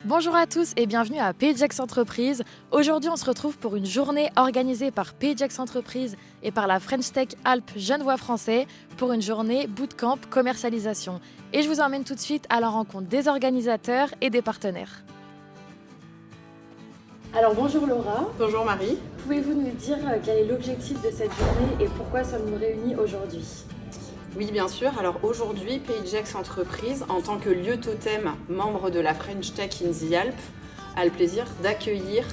Bonjour à tous et bienvenue à PageX Entreprise. Aujourd'hui, on se retrouve pour une journée organisée par PageX Entreprise et par la French Tech Alpes Genevois Français pour une journée bootcamp commercialisation. Et je vous emmène tout de suite à la rencontre des organisateurs et des partenaires. Alors bonjour Laura. Bonjour Marie. Pouvez-vous nous dire quel est l'objectif de cette journée et pourquoi sommes-nous réunis aujourd'hui ? Oui, bien sûr. Alors aujourd'hui, PageX Entreprise, en tant que lieu totem membre de la French Tech in the Alpes, a le plaisir d'accueillir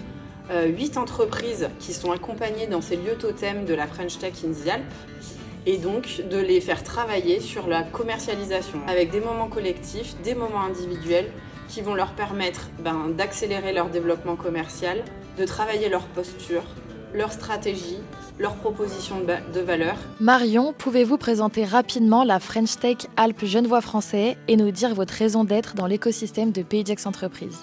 8 entreprises qui sont accompagnées dans ces lieux totems de la French Tech in the Alpes et donc de les faire travailler sur la commercialisation avec des moments collectifs, des moments individuels qui vont leur permettre d'accélérer leur développement commercial, de travailler leur posture, leur stratégie, leurs propositions de valeur. Marion, pouvez-vous présenter rapidement la French Tech Alpes Genevois Français et nous dire votre raison d'être dans l'écosystème de PageX Entreprise ?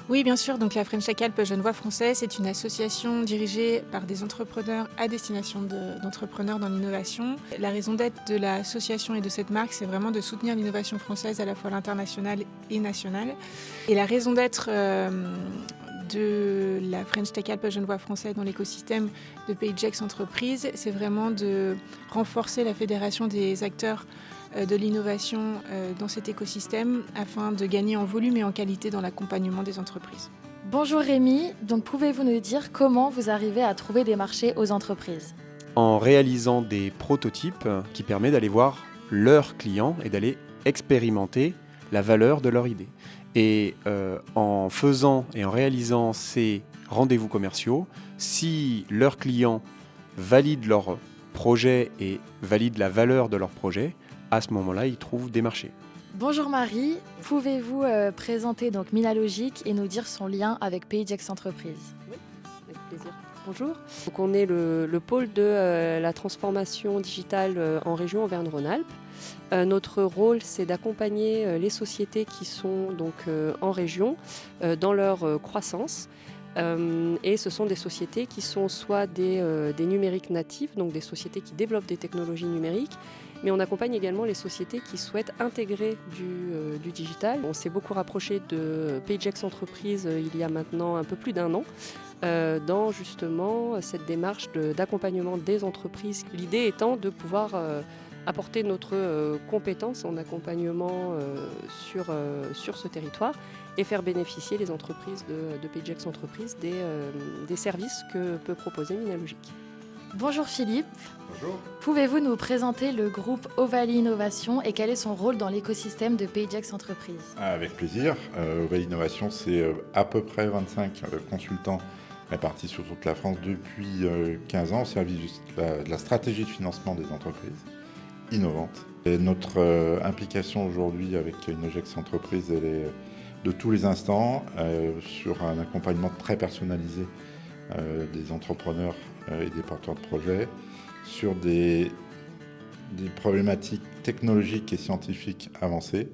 Oui, bien sûr. Donc, la French Tech Alpes Genevois Français, c'est une association dirigée par des entrepreneurs à destination d'entrepreneurs dans l'innovation. La raison d'être de l'association et de cette marque, c'est vraiment de soutenir l'innovation française à la fois à l'international et national. Et la raison d'être de la French Tech Alpes Genevois Français dans l'écosystème de PageX Entreprise, c'est vraiment de renforcer la fédération des acteurs de l'innovation dans cet écosystème afin de gagner en volume et en qualité dans l'accompagnement des entreprises. Bonjour Rémi, donc pouvez-vous nous dire comment vous arrivez à trouver des marchés aux entreprises ? En réalisant des prototypes qui permettent d'aller voir leurs clients et d'aller expérimenter la valeur de leur idée. Et en faisant et en réalisant ces rendez-vous commerciaux, si leurs clients valident leur projet et valident la valeur de leur projet, à ce moment-là, ils trouvent des marchés. Bonjour Marie, pouvez-vous présenter donc Minalogic et nous dire son lien avec PageX Entreprise ? Oui, avec plaisir. Bonjour. Donc on est le pôle de la transformation digitale en région Auvergne-Rhône-Alpes. Notre rôle, c'est d'accompagner les sociétés qui sont donc en région dans leur croissance. Et ce sont des sociétés qui sont soit des numériques natifs, donc des sociétés qui développent des technologies numériques, mais on accompagne également les sociétés qui souhaitent intégrer du digital. On s'est beaucoup rapproché de PageX Entreprise il y a maintenant un peu plus d'1 an, dans justement cette démarche d'accompagnement des entreprises. L'idée étant de pouvoir apporter notre compétence en accompagnement sur ce territoire et faire bénéficier les entreprises de PageX Entreprise des services que peut proposer Minalogic. Bonjour Philippe. Bonjour. Pouvez-vous nous présenter le groupe Ovalie Innovation et quel est son rôle dans l'écosystème de PageX Entreprise ? Avec plaisir. Ovalie Innovation, c'est à peu près 25 consultants répartis sur toute la France depuis 15 ans au service de la stratégie de financement des entreprises innovantes. Et notre implication aujourd'hui avec Minalogic Entreprise, elle est de tous les instants sur un accompagnement très personnalisé des entrepreneurs et des porteurs de projets sur des problématiques technologiques et scientifiques avancées